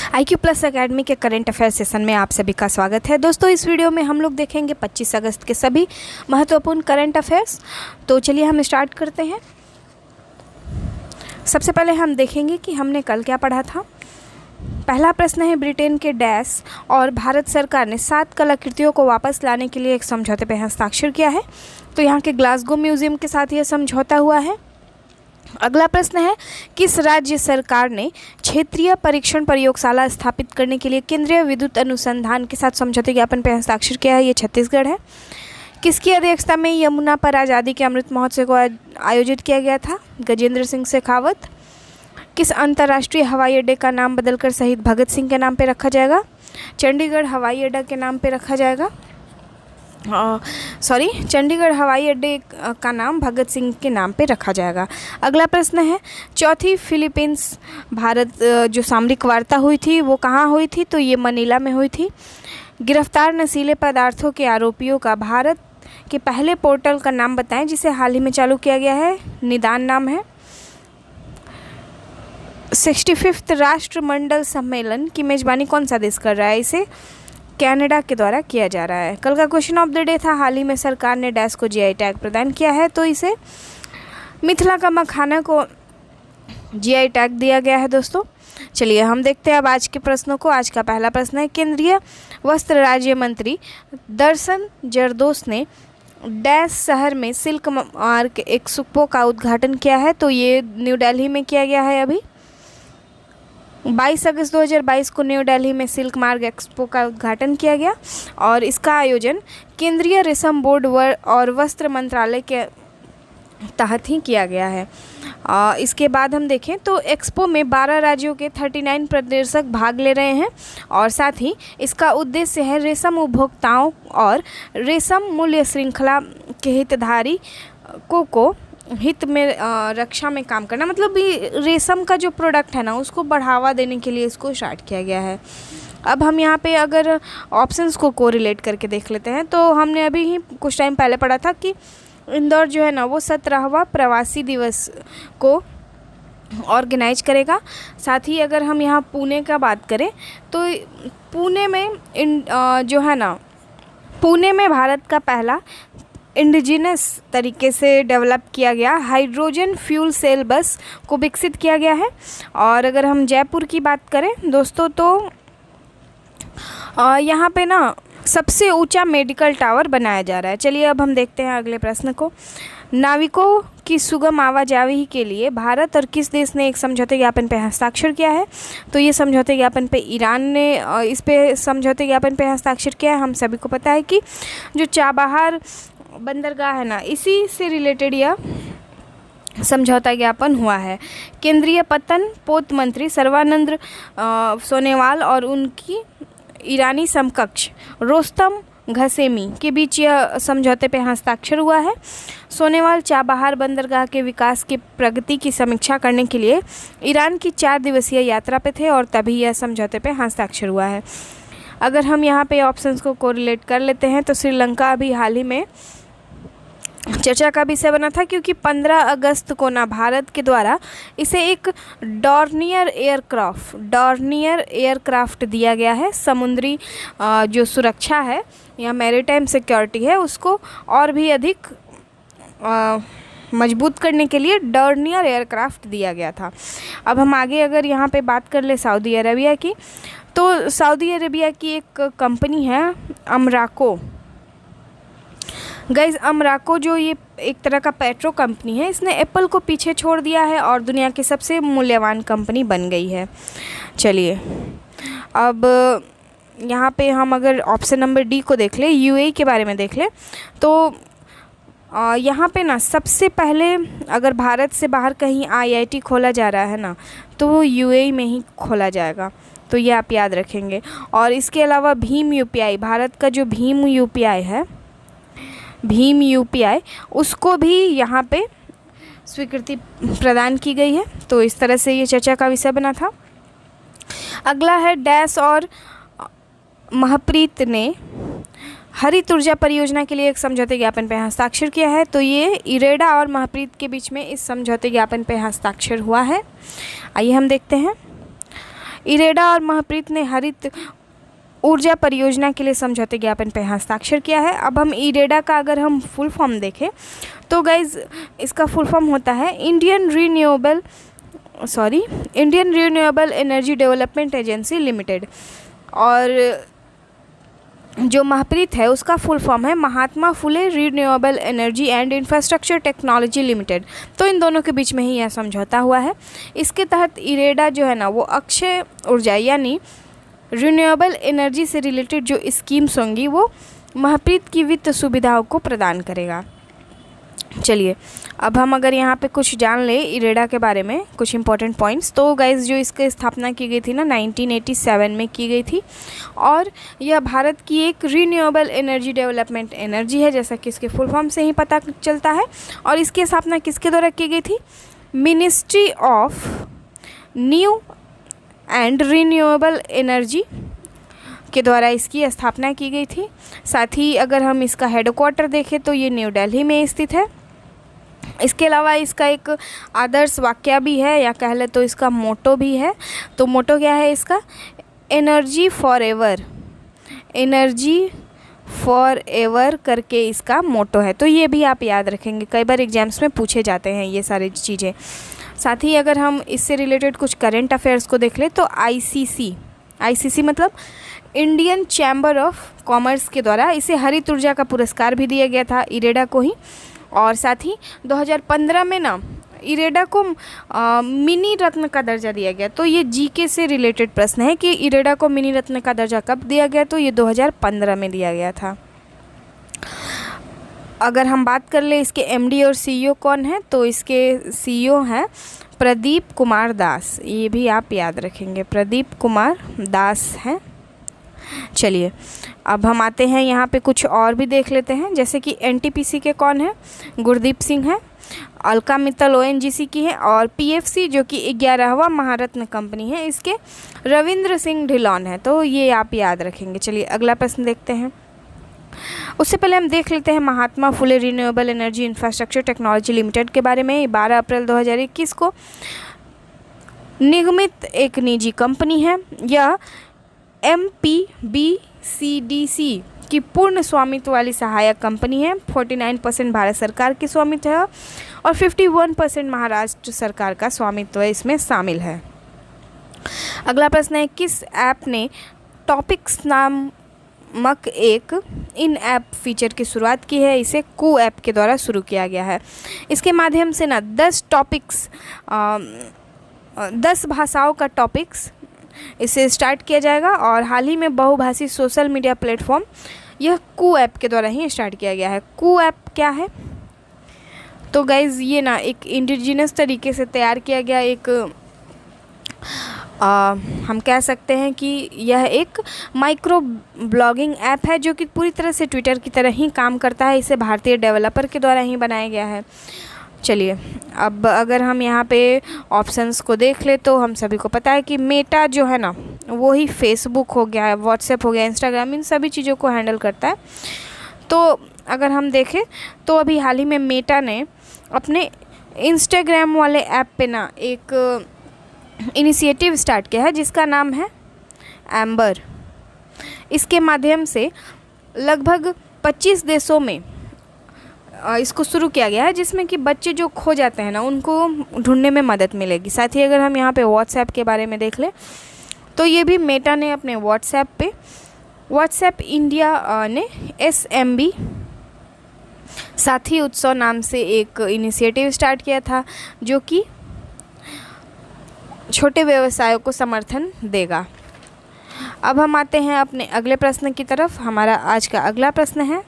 IQ plus academy के current affair session में आप सभी का स्वागत है। दोस्तों, इस वीडियो में हम लोग देखेंगे 25 अगस्त के सभी महत्वपूर्ण करंट अफेयर्स। तो चलिए हम स्टार्ट करते हैं। सबसे पहले हम देखेंगे कि हमने कल क्या पढ़ा था। पहला प्रश्न है, ब्रिटेन के डैश और भारत सरकार ने 7 कलाकृतियों को वापस लाने के लिए एक समझौते पर हस्ताक्षर किया है। तो यहाँ के ग्लासगो म्यूजियम के साथ यह समझौता हुआ है। अगला प्रश्न है, किस राज्य सरकार ने क्षेत्रीय परीक्षण प्रयोगशाला स्थापित करने के लिए केंद्रीय विद्युत अनुसंधान के साथ समझौते ज्ञापन पर हस्ताक्षर किया है? ये छत्तीसगढ़ है। किसकी अध्यक्षता में यमुना पर आज़ादी के अमृत महोत्सव को आयोजित किया गया था? गजेंद्र सिंह शेखावत। किस अंतर्राष्ट्रीय हवाई अड्डे का नाम बदलकर शहीद भगत सिंह के नाम पर रखा जाएगा? चंडीगढ़ हवाई अड्डा के नाम पर रखा जाएगा। चंडीगढ़ हवाई अड्डे का नाम भगत सिंह के नाम पे रखा जाएगा। अगला प्रश्न है, चौथी फिलीपींस भारत जो सामरिक वार्ता हुई थी वो कहाँ हुई थी? तो ये मनीला में हुई थी। गिरफ्तार नशीले पदार्थों के आरोपियों का भारत के पहले पोर्टल का नाम बताएं जिसे हाल ही में चालू किया गया है। निदान नाम है। 65वां राष्ट्रमंडल सम्मेलन की मेजबानी कौन सा देश कर रहा है? इसे कनाडा के द्वारा किया जा रहा है। कल का क्वेश्चन ऑफ द डे था, हाल ही में सरकार ने डैश को जीआई टैग प्रदान किया है। तो इसे मिथिला का मखाना को जीआई टैग दिया गया है। दोस्तों चलिए हम देखते हैं अब आज के प्रश्नों को। आज का पहला प्रश्न है, केंद्रीय वस्त्र राज्य मंत्री दर्शन जरदोश ने डैश शहर में सिल्क मार्क एक्सपो का उद्घाटन किया है? तो ये न्यू दिल्ली में किया गया है। अभी 22 अगस्त 2022 को न्यू दिल्ली में सिल्क मार्ग एक्सपो का उद्घाटन किया गया और इसका आयोजन केंद्रीय रेशम बोर्ड और वस्त्र मंत्रालय के तहत ही किया गया है। इसके बाद हम देखें तो एक्सपो में 12 राज्यों के 39 प्रदर्शक भाग ले रहे हैं और साथ ही इसका उद्देश्य है रेशम उपभोक्ताओं और रेशम मूल्य श्रृंखला के हितधारी को हित में रक्षा में काम करना। मतलब रेशम का जो प्रोडक्ट है ना उसको बढ़ावा देने के लिए इसको स्टार्ट किया गया है। अब हम यहाँ पे अगर ऑप्शंस को कोरिलेट करके देख लेते हैं तो हमने अभी ही कुछ टाइम पहले पढ़ा था कि इंदौर जो है ना वो 17वां प्रवासी दिवस को ऑर्गेनाइज करेगा। साथ ही अगर हम यहाँ पुणे का बात करें तो पुणे में भारत का पहला इंडिजिनस तरीके से डेवलप किया गया हाइड्रोजन फ्यूल सेल बस को विकसित किया गया है। और अगर हम जयपुर की बात करें दोस्तों तो यहाँ पे ना सबसे ऊंचा मेडिकल टावर बनाया जा रहा है। चलिए अब हम देखते हैं अगले प्रश्न को। नाविकों की सुगम आवाजाही के लिए भारत और किस देश ने एक समझौते ज्ञापन पर हस्ताक्षर किया है? तो ये समझौते ज्ञापन पे ईरान ने इस पे समझौते ज्ञापन पे हस्ताक्षर किया है। हम सभी को पता है कि जो चाबहार बंदरगाह है ना इसी से रिलेटेड यह समझौता ज्ञापन हुआ है। केंद्रीय पत्तन पोत मंत्री सर्बानंद सोनोवाल और उनकी ईरानी समकक्ष रोस्तम घसेमी के बीच यह समझौते पर हस्ताक्षर हुआ है। सोनोवाल चाबहार बंदरगाह के विकास की प्रगति की समीक्षा करने के लिए ईरान की 4 दिवसीय यात्रा पे थे और तभी यह समझौते पर हस्ताक्षर हुआ है। अगर हम यहाँ पे ऑप्शंस को कोरिलेट कर लेते हैं तो श्रीलंका अभी हाल ही में चर्चा का विषय बना था क्योंकि 15 अगस्त को ना भारत के द्वारा इसे एक डॉर्नियर एयरक्राफ्ट दिया गया है। समुद्री जो सुरक्षा है या मैरीटाइम सिक्योरिटी है उसको और भी अधिक मजबूत करने के लिए डॉर्नियर एयरक्राफ्ट दिया गया था। अब हम आगे अगर यहाँ पे बात कर ले सऊदी अरबिया की, तो सऊदी अरबिया की एक कंपनी है अमराको। गाइज अमराको जो ये एक तरह का पेट्रो कंपनी है, इसने एप्पल को पीछे छोड़ दिया है और दुनिया की सबसे मूल्यवान कंपनी बन गई है। चलिए अब यहाँ पे हम अगर ऑप्शन नंबर डी को देख लें, यूएई के बारे में देख लें, तो यहाँ पे ना सबसे पहले अगर भारत से बाहर कहीं आईआईटी खोला जा रहा है ना तो वो यूएई में ही खोला जाएगा। तो ये आप याद रखेंगे। और इसके अलावा भीम यूपीआई, भारत का जो भीम यूपीआई है, भीम यूपीआई उसको भी यहाँ पे स्वीकृति प्रदान की गई है। तो इस तरह से ये चर्चा का विषय बना था। अगला है डैश और महप्रीत ने हरित ऊर्जा परियोजना के लिए एक समझौते ज्ञापन पर हस्ताक्षर किया है। तो ये इरेडा और महप्रीत के बीच में इस समझौते ज्ञापन पर हस्ताक्षर हुआ है। आइए हम देखते हैं। इरेडा और महप्रीत ने हरित ऊर्जा परियोजना के लिए समझौते ज्ञापन पर हस्ताक्षर किया है। अब हम इरेडा का अगर हम फुल फॉर्म देखें तो गाइज इसका फुल फॉर्म होता है Indian Renewable Energy Development Agency Limited, और जो महप्रीत है उसका फुल फॉर्म है Mahatma Phule Renewable Energy and Infrastructure Technology Limited. तो इन दोनों के बीच में ही यह समझौता हुआ है। इसके तहत इरेडा जो है ना वो अक्षय ऊर्जा यानी रिन्यूएबल एनर्जी से रिलेटेड जो स्कीम्स होंगी वो महप्रीत की वित्त सुविधाओं को प्रदान करेगा। चलिए अब हम अगर यहाँ पे कुछ जान ले इरेडा के बारे में, कुछ इंपॉर्टेंट पॉइंट्स। तो गाइज जो इसकी स्थापना की गई थी ना 1987 में की गई थी, और यह भारत की एक रिन्यूएबल एनर्जी डेवलपमेंट एनर्जी है, जैसा कि इसके फुल फॉर्म से ही पता चलता है। और इसकी स्थापना किसके द्वारा की गई थी? Ministry of new and renewable energy के द्वारा इसकी स्थापना की गई थी। साथ ही अगर हम इसका हेडक्वार्टर देखें तो ये न्यू दिल्ली में स्थित है। इसके अलावा इसका एक आदर्श वाक्य भी है, या कह ले तो इसका मोटो भी है। तो मोटो क्या है इसका? Energy for ever, energy for ever करके इसका मोटो है। तो ये भी आप याद रखेंगे, कई बार एग्जाम्स में पूछे जाते हैं ये सारी चीज़ें। साथ ही अगर हम इससे रिलेटेड कुछ करंट अफेयर्स को देख ले तो आईसीसी मतलब इंडियन चैम्बर ऑफ कॉमर्स के द्वारा इसे हरित ऊर्जा का पुरस्कार भी दिया गया था इरेडा को ही। और साथ ही 2015 में ना इरेडा को मिनी रत्न का दर्जा दिया गया। तो ये जीके से रिलेटेड प्रश्न है कि इरेडा को मिनी रत्न का दर्जा कब दिया गया? तो ये 2015 में दिया गया था। अगर हम बात कर ले इसके एमडी और सीईओ कौन है, तो इसके सीईओ हैं प्रदीप कुमार दास। ये भी आप याद रखेंगे, प्रदीप कुमार दास हैं। चलिए अब हम आते हैं यहाँ पे कुछ और भी देख लेते हैं, जैसे कि एनटीपीसी के कौन है? गुरदीप सिंह है। अलका मित्तल ओएनजीसी की है। और पीएफसी जो कि 11वां महारत्न कंपनी है, इसके रविंद्र सिंह ढिलोन है। तो ये आप याद रखेंगे। चलिए अगला प्रश्न देखते हैं। उससे पहले हम देख लेते हैं Mahatma Phule Renewable Energy Infrastructure Technology Limited के बारे में। 12 अप्रैल 2021 को निगमित एक निजी कंपनी है। यह MPBCDC की पूर्ण स्वामित्व वाली सहायक कंपनी है। 49% भारत सरकार की स्वामित्व है और 51% महाराष्ट्र सरकार का स्वामित्व इसमें शामिल है। अगला प्रश्न है, किस ऐप ने टॉपिक्स नामक एक इन ऐप फीचर की शुरुआत की है? इसे कू ऐप के द्वारा शुरू किया गया है। इसके माध्यम से ना 10 भाषाओं का टॉपिक्स इसे स्टार्ट किया जाएगा। और हाल ही में बहुभाषी सोशल मीडिया प्लेटफॉर्म यह कू ऐप के द्वारा ही स्टार्ट किया गया है। कू ऐप क्या है? तो गाइज़ ये ना एक इंडिजिनस तरीके से तैयार किया गया एक हम कह सकते हैं कि यह एक माइक्रो ब्लॉगिंग ऐप है जो कि पूरी तरह से ट्विटर की तरह ही काम करता है। इसे भारतीय डेवलपर के द्वारा ही बनाया गया है। चलिए अब अगर हम यहाँ पे ऑप्शंस को देख ले तो हम सभी को पता है कि मेटा जो है ना वो ही फेसबुक हो गया, व्हाट्सएप हो गया, इंस्टाग्राम, इन सभी चीज़ों को हैंडल करता है। तो अगर हम देखें तो अभी हाल ही में मेटा ने अपने इंस्टाग्राम वाले ऐप पे ना एक इनिशिएटिव स्टार्ट किया है जिसका नाम है एम्बर। इसके माध्यम से लगभग 25 देशों में इसको शुरू किया गया है, जिसमें कि बच्चे जो खो जाते हैं ना उनको ढूंढने में मदद मिलेगी। साथ ही अगर हम यहाँ पे व्हाट्सएप के बारे में देख लें तो ये भी मेटा ने अपने व्हाट्सएप पे व्हाट्सएप इंडिया ने SMB साथी उत्सव नाम से एक इनिशिएटिव स्टार्ट किया था जो कि छोटे व्यवसायों को समर्थन देगा। अब हम आते हैं अपने अगले प्रश्न की तरफ। हमारा आज का अगला प्रश्न है,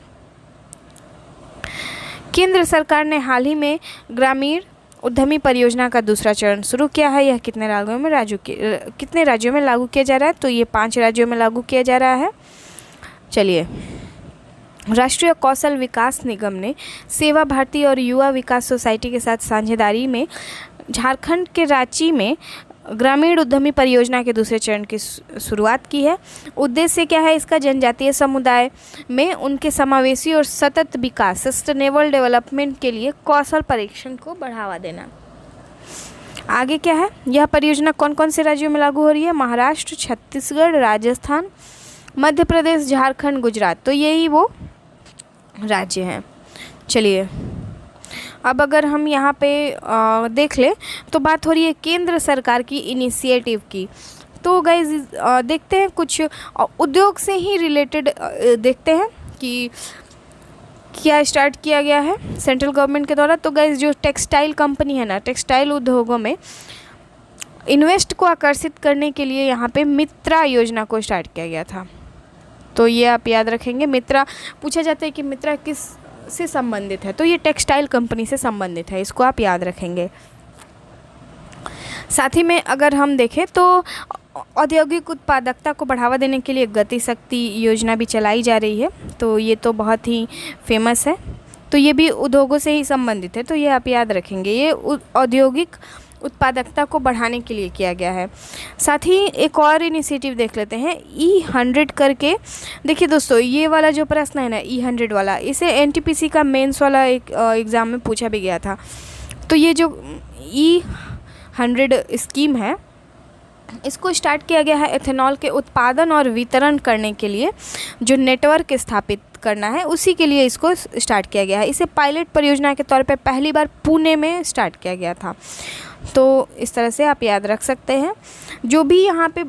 केंद्र सरकार ने हाल ही में ग्रामीण उद्यमी परियोजना का दूसरा चरण शुरू किया है। यह कितने राज्यों में लागू किया जा रहा है? तो ये 5 राज्यों में लागू किया जा रहा है। चलिए, राष्ट्रीय कौशल विकास निगम ने सेवा भारती और युवा विकास सोसाइटी के साथ साझेदारी में झारखंड के रांची में ग्रामीण उद्यमी परियोजना के दूसरे चरण की शुरुआत की है। उद्देश्य क्या है इसका? जनजातीय समुदाय में उनके समावेशी और सतत विकास सस्टेनेबल डेवलपमेंट के लिए कौशल परीक्षण को बढ़ावा देना। आगे क्या है, यह परियोजना कौन कौन से राज्यों में लागू हो रही है? महाराष्ट्र, छत्तीसगढ़, राजस्थान, मध्य प्रदेश, झारखंड, गुजरात। तो यही वो राज्य हैं। चलिए अब अगर हम यहाँ पे देख लें तो बात हो रही है केंद्र सरकार की इनिशिएटिव की। तो गाइज देखते हैं कुछ उद्योग से ही रिलेटेड देखते हैं कि क्या स्टार्ट किया गया है सेंट्रल गवर्नमेंट के द्वारा। तो गाइज जो टेक्सटाइल कंपनी है ना, टेक्सटाइल उद्योगों में इन्वेस्ट को आकर्षित करने के लिए यहाँ पे मित्रा योजना को स्टार्ट किया गया था। तो ये आप याद रखेंगे। मित्रा पूछा जाता है कि मित्रा किस से संबंधित है, तो ये टेक्सटाइल कंपनी से संबंधित है, इसको आप याद रखेंगे। साथ ही में अगर हम देखें तो औद्योगिक उत्पादकता को बढ़ावा देने के लिए गति शक्ति योजना भी चलाई जा रही है। तो ये तो बहुत ही फेमस है, तो ये भी उद्योगों से ही संबंधित है, तो ये आप याद रखेंगे। ये औद्योगिक उत्पादकता को बढ़ाने के लिए किया गया है। साथ ही एक और इनिशिएटिव देख लेते हैं E100 करके। देखिए दोस्तों, ये वाला जो प्रश्न है ना E100 वाला, इसे NTPC का मेंस वाला एक एग्ज़ाम में पूछा भी गया था। तो ये जो E100 स्कीम है, इसको स्टार्ट किया गया है एथेनॉल के उत्पादन और वितरण करने के लिए जो नेटवर्क स्थापित करना है, उसी के लिए इसको स्टार्ट किया गया है। इसे पायलट परियोजना के तौर पे पहली बार पुणे में स्टार्ट किया गया था। तो इस तरह से आप याद रख सकते हैं। जो भी यहाँ पे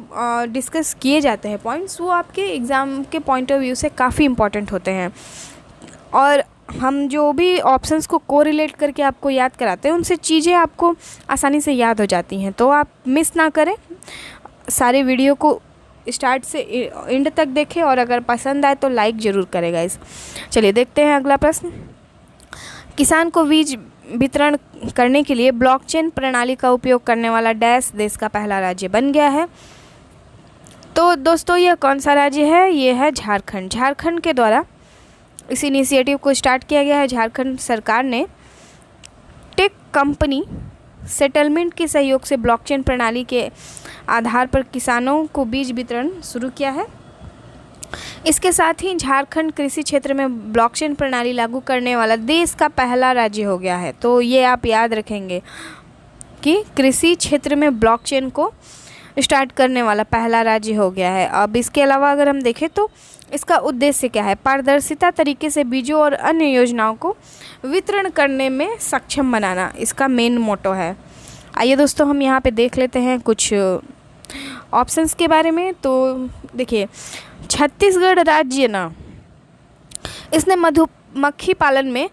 डिस्कस किए जाते हैं पॉइंट्स, वो आपके एग्ज़ाम के पॉइंट ऑफ व्यू से काफ़ी इंपॉर्टेंट होते हैं, और हम जो भी ऑप्शंस को कोरिलेट करके आपको याद कराते हैं, उनसे चीज़ें आपको आसानी से याद हो जाती हैं। तो आप मिस ना करें, सारे वीडियो को स्टार्ट से एंड तक देखें, और अगर पसंद आए तो लाइक ज़रूर करें गाइस। चलिए देखते हैं अगला प्रश्न। किसान को बीज वितरण करने के लिए ब्लॉकचेन प्रणाली का उपयोग करने वाला डैश देश का पहला राज्य बन गया है। तो दोस्तों यह कौन सा राज्य है? ये है झारखंड। झारखंड के द्वारा इस इनिशिएटिव को स्टार्ट किया गया है। झारखंड सरकार ने टेक कंपनी सेटलमेंट के सहयोग से ब्लॉकचेन प्रणाली के आधार पर किसानों को बीज वितरण शुरू किया है। इसके साथ ही झारखंड कृषि क्षेत्र में ब्लॉकचेन प्रणाली लागू करने वाला देश का पहला राज्य हो गया है। तो ये आप याद रखेंगे कि कृषि क्षेत्र में ब्लॉकचेन को स्टार्ट करने वाला पहला राज्य हो गया है। अब इसके अलावा अगर हम देखें तो इसका उद्देश्य क्या है? पारदर्शिता तरीके से बीजों और अन्य योजनाओं को वितरण करने में सक्षम बनाना इसका मेन मोटो है। आइए दोस्तों हम यहाँ पे देख लेते हैं कुछ ऑप्शंस के बारे में। तो देखिए, छत्तीसगढ़ राज्य ना, इसने मधुमक्खी पालन में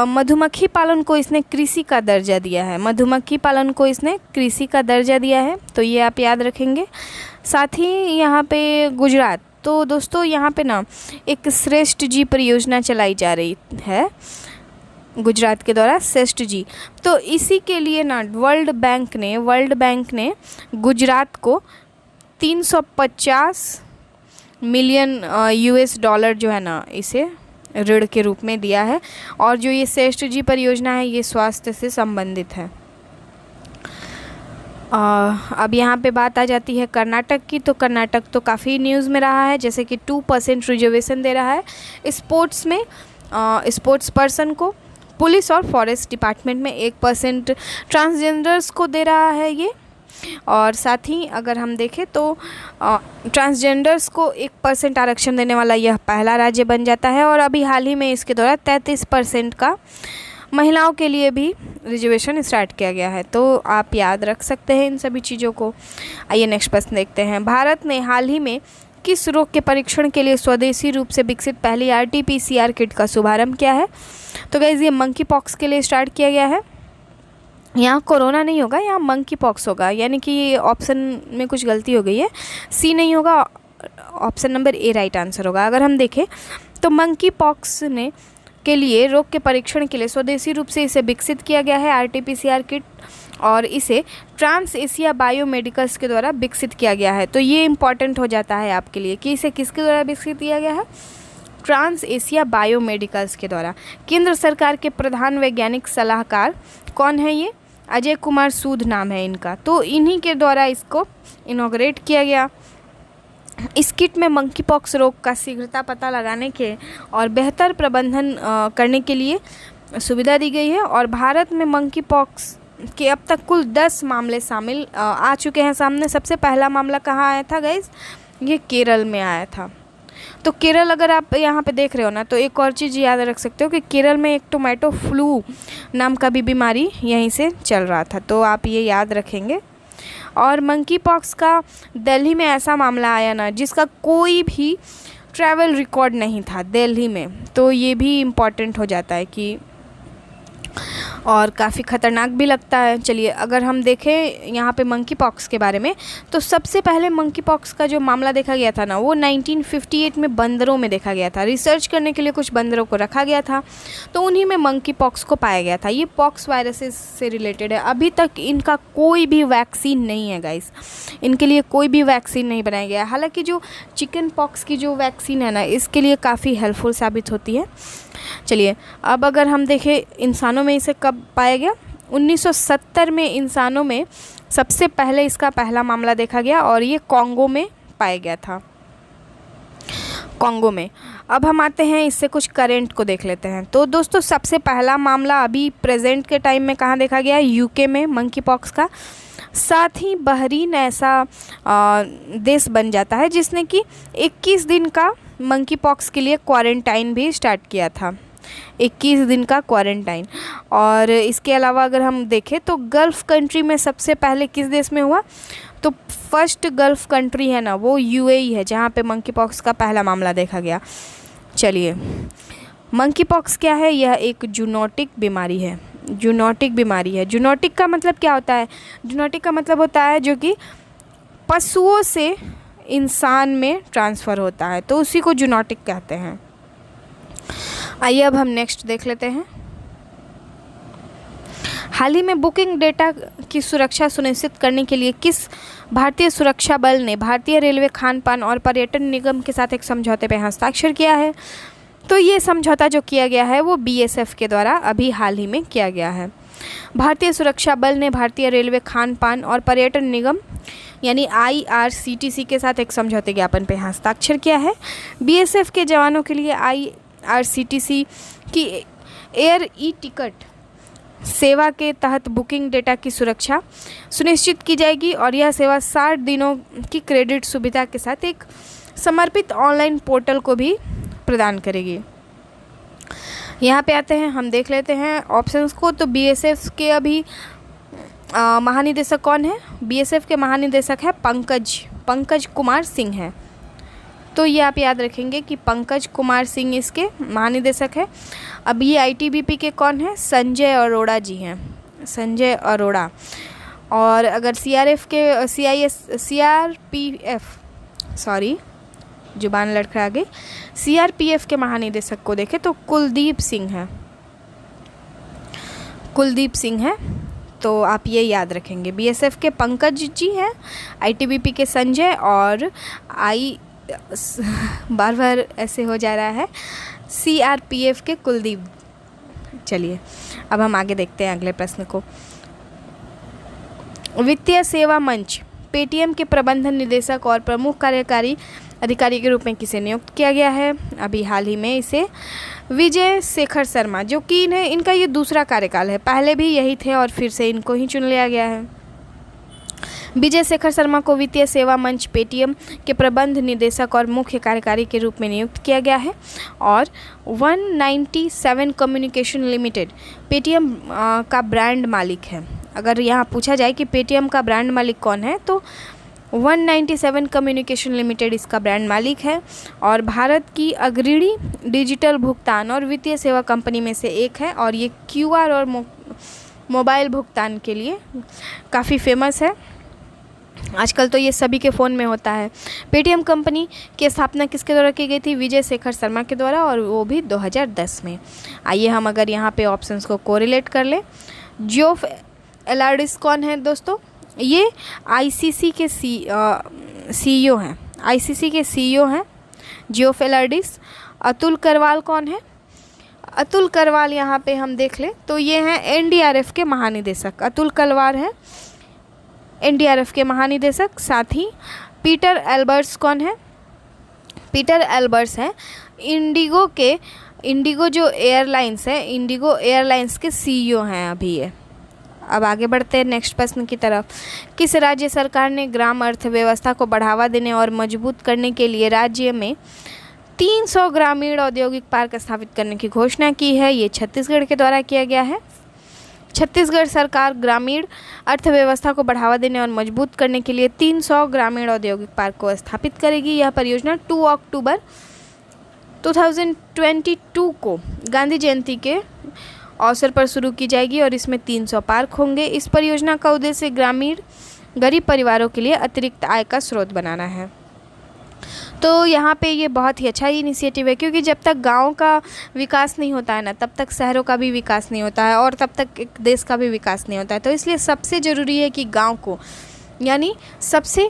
मधुमक्खी पालन को इसने कृषि का दर्जा दिया है। मधुमक्खी पालन को इसने कृषि का दर्जा दिया है, तो ये आप याद रखेंगे। साथ ही यहाँ पे गुजरात, तो दोस्तों यहाँ पे ना एक श्रेष्ठ जी परियोजना चलाई जा रही है गुजरात के द्वारा, श्रेष्ठ जी। तो इसी के लिए ना वर्ल्ड बैंक ने गुजरात को 350 मिलियन US डॉलर जो है ना, इसे ऋण के रूप में दिया है। और जो ये श्रेष्ठ जी परियोजना है, ये स्वास्थ्य से संबंधित है। अब यहाँ पे बात आ जाती है कर्नाटक की। तो कर्नाटक तो काफ़ी न्यूज़ में रहा है, जैसे कि 2% रिजर्वेशन दे रहा है स्पोर्ट्स में, स्पोर्ट्स पर्सन को। पुलिस और फॉरेस्ट डिपार्टमेंट में 1% ट्रांसजेंडर्स को दे रहा है ये। और साथ ही अगर हम देखें तो ट्रांसजेंडर्स को 1% आरक्षण देने वाला यह पहला राज्य बन जाता है। और अभी हाल ही में इसके द्वारा 33% का महिलाओं के लिए भी रिजर्वेशन स्टार्ट किया गया है। तो आप याद रख सकते हैं इन सभी चीज़ों को। आइए नेक्स्ट प्रश्न देखते हैं। भारत ने हाल ही में किस रोग के परीक्षण के लिए स्वदेशी रूप से विकसित पहली RT-PCR किट का शुभारंभ किया है? तो गाइस ये मंकी पॉक्स के लिए स्टार्ट किया गया है। यहाँ कोरोना नहीं होगा, यहाँ मंकी पॉक्स होगा, यानी कि ऑप्शन में कुछ गलती हो गई है, C नहीं होगा, option number A right answer होगा। अगर हम देखें तो मंकी पॉक्स ने के लिए रोग के परीक्षण के लिए स्वदेशी रूप से इसे विकसित किया गया है RT-PCR किट, और इसे ट्रांस एशिया बायोमेडिकल्स के द्वारा विकसित किया गया है। तो ये इम्पॉर्टेंट हो जाता है आपके लिए कि इसे किसके द्वारा विकसित किया गया है? ट्रांस एशिया बायोमेडिकल्स के द्वारा। केंद्र सरकार के प्रधान वैज्ञानिक सलाहकार कौन है? ये अजय कुमार सूद नाम है इनका। तो इन्हीं के द्वारा इसको इनॉग्रेट किया गया। इस किट में मंकी पॉक्स रोग का शीघ्रता पता लगाने के और बेहतर प्रबंधन करने के लिए सुविधा दी गई है। और भारत में मंकी पॉक्स के अब तक कुल 10 मामले शामिल आ चुके हैं सामने। सबसे पहला मामला कहाँ आया था गाइस? ये केरल में आया था। तो केरल अगर आप यहाँ पे देख रहे हो ना, तो एक और चीज़ याद रख सकते हो कि केरल में एक टोमेटो फ्लू नाम का भी बीमारी यहीं से चल रहा था, तो आप ये याद रखेंगे। और मंकी पॉक्स का दिल्ली में ऐसा मामला आया ना जिसका कोई भी ट्रैवल रिकॉर्ड नहीं था दिल्ली में, तो ये भी इम्पॉर्टेंट हो जाता है कि, और काफ़ी ख़तरनाक भी लगता है। चलिए अगर हम देखें यहाँ पे मंकी पॉक्स के बारे में, तो सबसे पहले मंकी पॉक्स का जो मामला देखा गया था ना, वो 1958 में बंदरों में देखा गया था। रिसर्च करने के लिए कुछ बंदरों को रखा गया था, तो उन्हीं में मंकी पॉक्स को पाया गया था। ये पॉक्स वायरसेस से रिलेटेड है। अभी तक इनका कोई भी वैक्सीन नहीं है गाइस, इनके लिए कोई भी वैक्सीन नहीं बनाया गया। हालाँकि जो चिकन पॉक्स की जो वैक्सीन है ना, इसके लिए काफ़ी हेल्पफुल साबित होती है। चलिए अब अगर हम देखें इंसानों में इसे कब पाया गया, 1970 में इंसानों में सबसे पहले इसका पहला मामला देखा गया, और ये कॉन्गो में पाया गया था, कॉन्गो में। अब हम आते हैं इससे कुछ करंट को देख लेते हैं। तो दोस्तों सबसे पहला मामला अभी प्रेजेंट के टाइम में कहाँ देखा गया? यूके में मंकी पॉक्स का। साथ ही बहरीन ऐसा देश बन जाता है जिसने कि 21 दिन का मंकी पॉक्स के लिए क्वारंटाइन भी स्टार्ट किया था, 21 दिन का क्वारंटाइन। और इसके अलावा अगर हम देखें तो गल्फ़ कंट्री में सबसे पहले किस देश में हुआ? तो फर्स्ट गल्फ़ कंट्री है ना, वो यूएई है, जहाँ पे मंकी पॉक्स का पहला मामला देखा गया। चलिए मंकी पॉक्स क्या है? यह एक जूनोटिक बीमारी है। जूनोटिक बीमारी है। जूनोटिक का मतलब क्या होता है? जूनोटिक का मतलब होता है जो कि पशुओं से इंसान में ट्रांसफ़र होता है, तो उसी को जूनोटिक कहते हैं। आइए अब हम नेक्स्ट देख लेते हैं। हाल ही में बुकिंग डेटा की सुरक्षा सुनिश्चित करने के लिए किस भारतीय सुरक्षा बल ने भारतीय रेलवे, खान पान और पर्यटन निगम के साथ एक समझौते पर हस्ताक्षर किया है? तो ये समझौता जो किया गया है वो बीएसएफ के द्वारा अभी हाल ही में किया गया है। भारतीय सुरक्षा बल ने भारतीय रेलवे, खान पान और पर्यटन निगम यानी आईआरसीटीसी के साथ एक समझौते ज्ञापन पर हस्ताक्षर किया है। बीएसएफ के जवानों के लिए आईआरसीटीसी की एयर ई टिकट सेवा के तहत बुकिंग डेटा की सुरक्षा सुनिश्चित की जाएगी, और यह सेवा 60 दिनों की क्रेडिट सुविधा के साथ एक समर्पित ऑनलाइन पोर्टल को भी प्रदान करेगी। यहाँ पे आते हैं, हम देख लेते हैं ऑप्शंस को। तो बीएसएफ के अभी महानिदेशक कौन है? बीएसएफ के महानिदेशक है पंकज कुमार सिंह है। तो ये आप याद रखेंगे कि पंकज कुमार सिंह इसके महानिदेशक है। अब ये आईटीबीपी के कौन है? संजय अरोड़ा जी हैं, संजय अरोड़ा। और अगर सीआरएफ के सीआरपीएफ जुबान लड़खड़ा गई, सीआरपीएफ के महानिदेशक को देखें तो कुलदीप सिंह है। तो आप ये याद रखेंगे, बीएसएफ के पंकज जी हैं, आईटीबीपी के संजय, और बार बार ऐसे हो जा रहा है, सीआरपीएफ के कुलदीप। चलिए अब हम आगे देखते हैं अगले प्रश्न को। वित्तीय सेवा मंच पेटीएम के प्रबंधन निदेशक और प्रमुख कार्यकारी अधिकारी के रूप में किसे नियुक्त किया गया है? अभी हाल ही में इसे विजय शेखर शर्मा, जो कि इनका ये दूसरा कार्यकाल है, पहले भी यही थे और फिर से इनको ही चुन लिया गया है। विजय शेखर शर्मा को वित्तीय सेवा मंच पेटीएम के प्रबंध निदेशक और मुख्य कार्यकारी के रूप में नियुक्त किया गया है। और 197 कम्युनिकेशन लिमिटेड पेटीएम का ब्रांड मालिक है। अगर यहाँ पूछा जाए कि पेटीएम का ब्रांड मालिक कौन है, तो 197 कम्युनिकेशन लिमिटेड इसका ब्रांड मालिक है, और भारत की अग्रणी डिजिटल भुगतान और वित्तीय सेवा कंपनी में से एक है, और ये क्यूआर और मोबाइल भुगतान के लिए काफ़ी फेमस है। आजकल तो ये सभी के फ़ोन में होता है। पेटीएम कंपनी की स्थापना किसके द्वारा की गई थी? विजय शेखर शर्मा के द्वारा, और वो भी 2010 में। आइए हम अगर यहाँ पे ऑप्शंस को कोरिलेट कर लें। जियोफ एलार्डिस कौन है दोस्तों? ये आईसीसी के सीईओ हैं, आईसीसी के सीईओ हैं जियोफ एलार्डिस। अतुल करवाल कौन है? अतुल करवाल यहाँ पे हम देख लें तो ये हैं एनडीआरएफ के महानिदेशक। अतुल करवाल है एनडीआरएफ के महानिदेशक। साथ ही पीटर एल्बर्ट्स कौन है? पीटर एल्बर्ट्स हैं इंडिगो जो एयरलाइंस है, इंडिगो एयरलाइंस के सीईओ हैं अभी ये। अब आगे बढ़ते हैं नेक्स्ट प्रश्न की तरफ। किस राज्य सरकार ने ग्राम अर्थव्यवस्था को बढ़ावा देने और मजबूत करने के लिए राज्य में 300 ग्रामीण औद्योगिक पार्क स्थापित करने की घोषणा की है? ये छत्तीसगढ़ के द्वारा किया गया है। छत्तीसगढ़ सरकार ग्रामीण अर्थव्यवस्था को बढ़ावा देने और मजबूत करने के लिए 300 ग्रामीण औद्योगिक पार्क को स्थापित करेगी। यह परियोजना 2 अक्टूबर 2022 को गांधी जयंती के अवसर पर शुरू की जाएगी और इसमें 300 पार्क होंगे। इस परियोजना का उद्देश्य ग्रामीण गरीब परिवारों के लिए अतिरिक्त आय का स्रोत बनाना है। तो यहाँ पे ये बहुत ही अच्छा इनिशिएटिव है, क्योंकि जब तक गांव का विकास नहीं होता है ना, तब तक शहरों का भी विकास नहीं होता है और तब तक एक देश का भी विकास नहीं होता है। तो इसलिए सबसे ज़रूरी है कि गांव को, यानी सबसे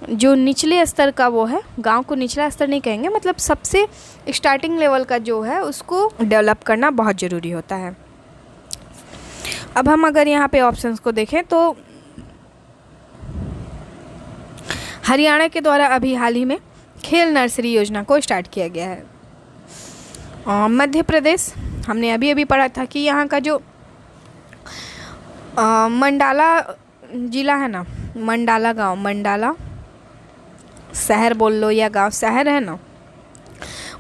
जो निचले स्तर का वो है, गांव को निचला स्तर नहीं कहेंगे, मतलब सबसे स्टार्टिंग लेवल का जो है उसको डेवलप करना बहुत ज़रूरी होता है। अब हम अगर यहाँ पे ऑप्शंस को देखें तो हरियाणा के द्वारा अभी हाल ही में खेल नर्सरी योजना को स्टार्ट किया गया है। मध्य प्रदेश, हमने अभी अभी पढ़ा था कि यहाँ का जो मंडाला जिला है ना, मंडाला गांव, मंडाला शहर बोल लो या गांव, शहर है ना,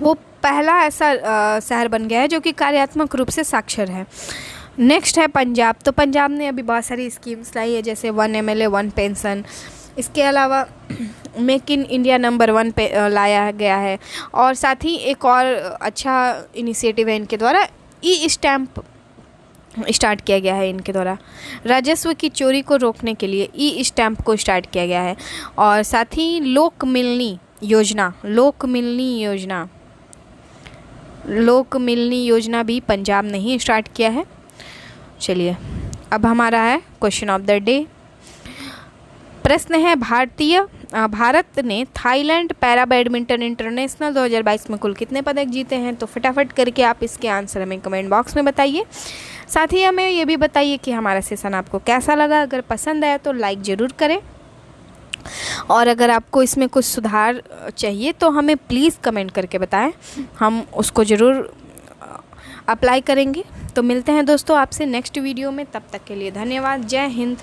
वो पहला ऐसा शहर बन गया है जो कि कार्यात्मक रूप से साक्षर है। नेक्स्ट है पंजाब। तो पंजाब ने अभी बहुत सारी स्कीम्स लाई है, जैसे 1 MLA 1 पेंशन। इसके अलावा मेक इन इंडिया नंबर 1 पे लाया गया है। और साथ ही एक और अच्छा इनिशिएटिव है इनके द्वारा, ई स्टैम्प स्टार्ट किया गया है इनके द्वारा। राजस्व की चोरी को रोकने के लिए ई स्टैम्प को स्टार्ट किया गया है। और साथ ही लोक मिलनी योजना भी पंजाब ने ही स्टार्ट किया है। चलिए अब हमारा है क्वेश्चन ऑफ द डे। प्रश्न है, भारत ने थाईलैंड पैरा बैडमिंटन इंटरनेशनल 2022 में कुल कितने पदक जीते हैं? तो फटाफट करके आप इसके आंसर हमें कमेंट बॉक्स में बताइए। साथ ही हमें ये भी बताइए कि हमारा सेशन आपको कैसा लगा। अगर पसंद आया तो लाइक ज़रूर करें, और अगर आपको इसमें कुछ सुधार चाहिए तो हमें प्लीज़ कमेंट करके बताएं, हम उसको ज़रूर अप्लाई करेंगे। तो मिलते हैं दोस्तों आपसे नेक्स्ट वीडियो में, तब तक के लिए धन्यवाद। जय हिंद।